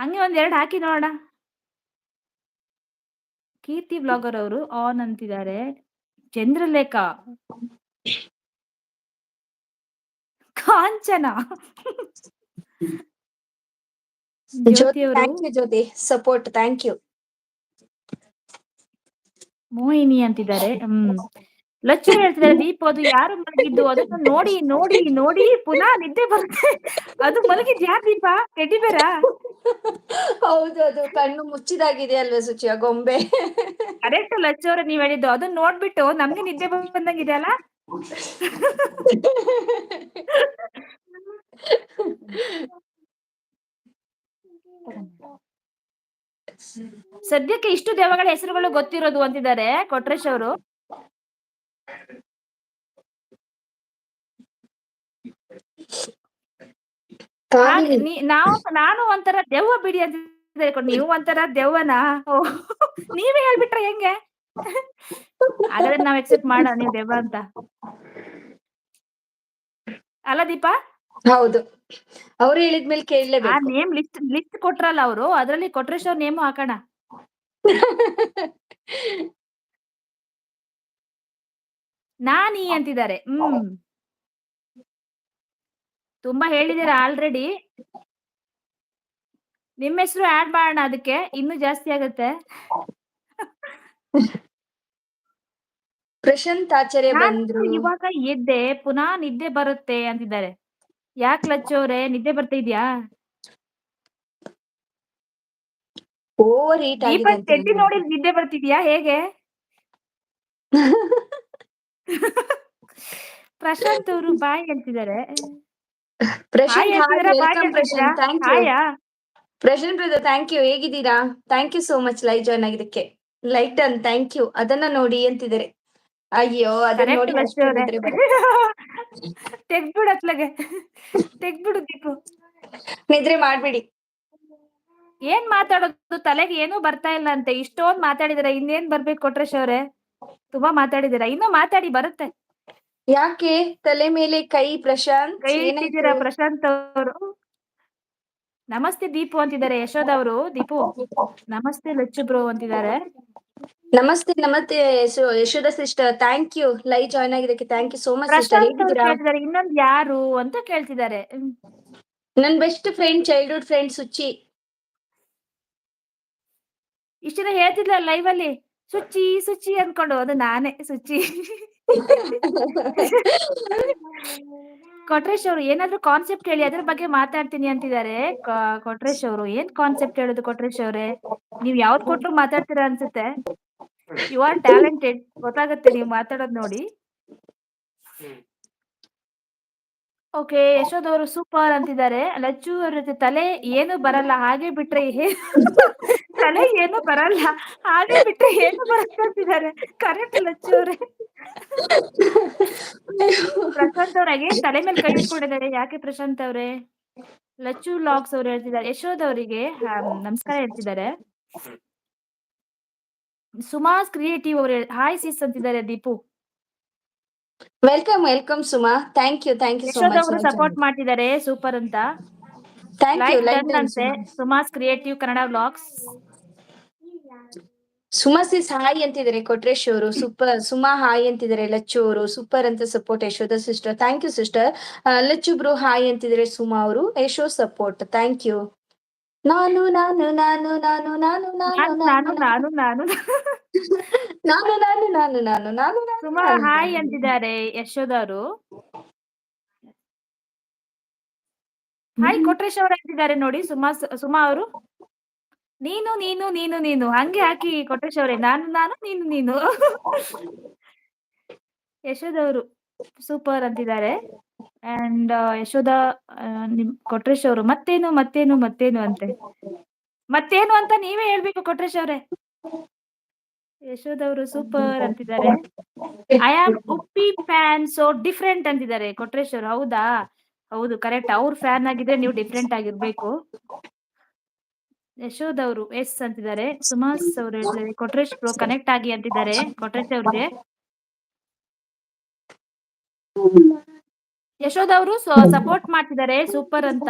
ಹಂಗೆ ಒಂದೆರಡು ಹಾಕಿ ನೋಡೋಣ. ಕೀರ್ತಿ ವ್ಲಾಗರ್ ಅವರು ಆನ್ ಅಂತಿದ್ದಾರೆ. ಚಂದ್ರಲೇಖಾ, ಕಾಂಚನ, ಜ್ಯೋತಿ ಜ್ಯೋತಿ, ಅವರು, thank you Jyoti, support, thank you. Mohini ಅಂತಿದ್ದಾರೆ. ಲಚ್ಚು ಹೇಳ್ತಿದ್ದಾರೆ, ದೀಪ್ ಅದು ಯಾರು ಮಲಗಿದ್ದು ಅದನ್ನ ನೋಡಿ ನೋಡಿ ನೋಡಿ ಪುನಃ ನಿದ್ದೆ ಬರುತ್ತೆ. ಅದು ಮಲಗಿದ್ಯಾ ದೀಪ? ಟೆಡ್ಡಿ ಬೇರಾ? ಹೌದು, ಅದು ಕಣ್ಣು ಮುಚ್ಚಿದಾಗಿದೆ ಅಲ್ವಾ ಸುಚಿಯ, ಗೊಂಬೆ. ಕರೆಕ್ಟ್ ಲಚ್ಚು ಅವ್ರೆ ನೀವ್ ಹೇಳಿದ್ದು. ಅದನ್ನ ನೋಡ್ಬಿಟ್ಟು ನಮ್ಗೆ ನಿದ್ದೆ ಬಂದಂಗಿದೆ ಅಲ್ಲ. ಸದ್ಯಕ್ಕೆ ಇಷ್ಟು ದೆವ್ವಗಳ ಹೆಸರುಗಳು ಗೊತ್ತಿರೋದು ಅಂತಿದ್ದಾರೆ ಕೊಟ್ರೇಶ್ ಅವರು. ನಾನು ಒಂಥರ ದೆವ್ವ ಬಿಡಿ ಅಂತ ನೀವು ಒಂಥರ ದೆವ್ವನಾ? ನೀವೇ ಹೇಳ್ಬಿಟ್ರೆ ಹೆಂಗೆ? ಹಾಗಾದ್ರೆ ನಾವ್ ಎಕ್ಸೆಪ್ಟ್ ಮಾಡೋಣ ನೀವು ದೆವ್ವ ಅಂತ ಅಲ್ಲ ದೀಪ? ಹೌದು, ಅವ್ರು ಹೇಳಿದ್ಮೇಲೆ ಆ ಕೇಳಲೇಬೇಕು. ನೇಮ್ ಲಿಸ್ಟ್ ಕೊಟ್ರಲ್ಲ ಅವರು, ಅದ್ರಲ್ಲಿ ಕೊಟ್ರೇಶ್ ಅವ್ರ ನೇಮು ಹಾಕೋಣ. ನಾನೀ ಅಂತಿದ್ದಾರೆ. ತುಂಬಾ ಹೇಳಿದೀರ ಆಲ್ರೆಡಿ. ನಿಮ್ಮ ಹೆಸರು ಆಡ್ ಮಾಡೋಣ, ಅದಕ್ಕೆ ಇನ್ನೂ ಜಾಸ್ತಿ ಆಗುತ್ತೆ. ಪ್ರಶಾಂತ್ ಆಚಾರ್ಯ ಬಂದ್ರು. ಇವಾಗ ಎದ್ದೆ ಪುನಃ ನಿದ್ದೆ ಬರುತ್ತೆ ಅಂತಿದ್ದಾರೆ. ಯಾಕೆ ಲಚ್ಚು ಅವ್ರೆ, ನಿದ್ದೆ ಬರ್ತಾ ಇದ್ಯಾ? ಓವರ್ ಹೀಟ್ ಆಗಿದೆ ಅಂತ ಟೆಡ್ಡಿ ನೋಡಿ ನಿದ್ದೆ ಬರ್ತಿದ್ಯಾ ಹೇಗೆ? ಪ್ರಶಾಂತ್ ಅವರು ಬಾಯ್ ಅಂತಿದ್ದಾರೆ. ಪ್ರಶಾಂತ್, ಹಾಯ್, ಬಾಯ್ ವೆಲ್ಕಮ್ ಹೇಳ್ತಿದ್ದೀರಾ? Prashant, thank you. ಹಾಯಾ? ಪ್ರಶಾಂತ್ ಬ್ರದರ್, ಥ್ಯಾಂಕ್ ಯು, ಹೇಗಿದ್ದೀರಾ? Thank you so much live join ಆಗಿದ್ದಕ್ಕೆ. Like done, thank you. ಅದನ್ನ ನೋಡಿ ಅಂತಿದ್ದಾರೆ. ಅಯ್ಯೋ, ಅದನ್ನ ನೋಡಿ ಅಷ್ಟೇ ನಿದ್ರೆ ಬರುತ್ತೆ. ತೆಗ್ದ್ಬಿಡು ಅತ್ಲಗೆ, ತೆಗ್ದ್ಬಿಡು ದೀಪು. ನಿದ್ರೆ ಮಾಡ್ಬಿಡಿ. ಏನ್ ಮಾತಾಡೋದು, ತಲೆಗೆ ಏನೂ ಬರ್ತಾ ಇಲ್ಲ ಅಂತೆ. ಇಷ್ಟೊಂದು ಮಾತಾಡಿದಾರೆ, ಇನ್ನೇನ್ ಬರ್ಬೇಕು ಕೊಟ್ರೇಶ್ ಅವ್ರೆ? ತುಂಬಾ ಮಾತಾಡಿದಿರ, ಇನ್ನೂ ಮಾತಾಡಿ, ಬರುತ್ತೆ. ಯಾಕೆ ತಲೆ ಮೇಲೆ ಕೈ? ಪ್ರಶಾಂತ್, ಕೈ ಏನಾಯ್ತು? ಇಟ್ಟಿದ್ದೀರಾ ಪ್ರಶಾಂತ್ ಅವರು? ನಮಸ್ತೆ ದೀಪು ಅಂತಿದ್ದಾರೆ ಯಶೋಧ ಅವರು. ದೀಪು ನಮಸ್ತೆ ಲಚ್ಚು ಬ್ರೋ ಅಂತಿದ್ದಾರೆ. ನಮಸ್ತೆ ನಮಸ್ತೆ Yashoda sister, thank you live join ಆಗಿದ್ದಕ್ಕೆ. Thank you so much sister, Prashant ಅವ್ರು ಹೇಗಿದ್ದೀರಾ? ಕೇಳ್ತಿದ್ದಾರೆ ಇನ್ನೊಂದು ಯಾರು ಅಂತ ಕೇಳ್ತಿದ್ದಾರೆ. ನನ್ best friend, childhood friend Suchi. ಇಷ್ಟ ದಿನ ಹೇಳ್ತಿದ್ಲ ಲೈವ್ ಅಲ್ಲಿ ಸುಚಿ ಸುಚಿ ಅನ್ಕೊಂಡು, ಅದು ನಾನೇ ಸುಚಿ. ಕೊಟ್ರೇಶ್ ಅವರು ಏನಾದ್ರು ಕಾನ್ಸೆಪ್ಟ್ ಹೇಳಿ, ಅದ್ರ ಬಗ್ಗೆ ಮಾತಾಡ್ತೀನಿ ಅಂತಿದ್ದಾರೆ. ಕೊಟ್ರೇಶ್ ಅವರು ಏನ್ ಕಾನ್ಸೆಪ್ಟ್ ಹೇಳುದು ಕೊಟ್ರೇಶ್ ಅವ್ರೆ? ನೀವ್ ಯಾವ್ದು ಕೊಟ್ರು ಮಾತಾಡ್ತೀರಾ ಅನ್ಸುತ್ತೆ. ಯು ಆರ್ ಟ್ಯಾಲೆಂಟೆಡ್, ಗೊತ್ತಾಗುತ್ತೆ ನೀವು ಮಾತಾಡೋದ್ ನೋಡಿ. ಓಕೆ, ಯಶೋದ್ ಅವರು ಸೂಪರ್ ಅಂತಿದ್ದಾರೆ. ಲಚ್ಚು ಅವ್ರ ಜೊತೆ ತಲೆ ಏನು ಬರಲ್ಲ ಹಾಗೆ ಬಿಟ್ರೆ ತಲೆ ಏನು ಬರಲ್ಲ ಹಾಗೆ ಬಿಟ್ರೆ ಏನು ಬರುತ್ತೆ ಅಂತಿದ್ದಾರೆ. ಕರೆಕ್ಟ್ ಲಚ್ಚು ಅವ್ರೆ. ಪ್ರಶಾಂತ್ ಅವ್ರಾಗೆ ತಲೆ ಮೇಲೆ ಕೈ ಇಟ್ಕೊಂಡಿದ್ದಾರೆ. ಯಾಕೆ ಪ್ರಶಾಂತ್ ಅವ್ರೆ? ಲಚ್ಚು ಲಾಗ್ಸ್ ಅವ್ರು ಹೇಳ್ತಿದ್ದಾರೆ. ಯಶೋದ್ ಅವರಿಗೆ ನಮಸ್ಕಾರ ಹೇಳ್ತಿದ್ದಾರೆ. ಸುಮಾಸ್ ಕ್ರಿಯೇಟಿವ್ ಅವ್ರು ಹಾಯ್ ಸಿಸ್ ಅಂತಿದ್ದಾರೆ. Deepu welcome welcome Suma, thank you so Yashod much. ಅವರು ಸಪೋರ್ಟ್ ಮಾಡ್ತಿದ್ದಾರೆ, ಸೂಪರ್ ಅಂತ. Thank you, like like done done ಅಂತೆ. Suma's creative Kannada vlogs. Suma sis hi ಅಂತಿದ್ದಾರೆ ಕೊಟ್ರೇಶ್ ಅವರು. ಸೂಪರ್. ಸುಮಾ ಹಾಯ್ ಅಂತಿದ್ದಾರೆ. ಲಚ್ಚು ಅವರು ಸೂಪರ್ ಅಂತ support. Yashoda sister, thank you sister. Lachu bro hi ಅಂತಿದ್ದಾರೆ. ಸುಮಾ ಅವರು ಯಶೋ ಸಪೋರ್ಟ್, ಥ್ಯಾಂಕ್ ಯು. ನಾನು ನಾನು ನಾನು ನಾನು ನಾನು ನಾನು ನಾನು ನಾನು ನಾನು ನಾನು ನಾನು ನಾನು ನಾನು ನಾನು ನಾನು ಸುಮಾ ಹಾಯ್ ಅಂತಿದ್ದಾರೆ ಯಶೋಧ ಅವರು. ಹಾಯ್ ಕೊಟ್ರೇಶ್ ಅವರು ಅಂತಿದ್ದಾರೆ ನೋಡಿ. ಸುಮಾ ಅವರು ನೀನು ನೀನು ನೀನು ನೀನು ಹಂಗೆ ಹಾಕಿ ಕೊಟ್ರೇಶ್ ಅವರೇ. ನಾನು ನಾನು ನೀನು ನೀನು. ಯಶೋಧ ಅವರು ಸೂಪರ್ ಅಂತಿದ್ದಾರೆ. ಅಂಡ್ ಯಶೋಧ ಕೊಟ್ರೇಶ್ ಅವರು ಮತ್ತೇನು ಮತ್ತೇನು ಮತ್ತೇನು ಅಂತೆ. ಮತ್ತೇನು ಅಂತ ನೀವೇ ಹೇಳ್ಬೇಕು ಕೊಟ್ರೇಶ್ ಅವ್ರೆ. ಯಶೋಧ ಅವರು ಸೂಪರ್ ಅಂತಿದ್ದಾರೆ. I am Uppi fan so different ಅಂತಿದ್ದಾರೆ ಕೊಟ್ರೇಶ್ ಅವರು. ಹೌದಾ? ಹೌದು, ಕರೆಕ್ಟ್. ಅವ್ರ ಫ್ಯಾನ್ ಆಗಿದ್ರೆ ನೀವು ಡಿಫ್ರೆಂಟ್ ಆಗಿರ್ಬೇಕು. ಯಶೋದ್ ಅವರು ಎಸ್ ಅಂತಿದ್ದಾರೆ. ಸುಮಾಸ್ ಅವರು ಹೇಳ್ತಿದ್ದಾರೆ ಕೊಟ್ರೇಶ್ ಬ್ರೋ ಕನೆಕ್ಟ್ ಆಗಿ ಅಂತಿದ್ದಾರೆ ಕೊಟ್ರೇಶ್ ಅವ್ರಿಗೆ. ಯಶೋದ್ ಅವರು ಸಪೋರ್ಟ್ ಮಾಡ್ತಿದ್ದಾರೆ, ಸೂಪರ್ ಅಂತ.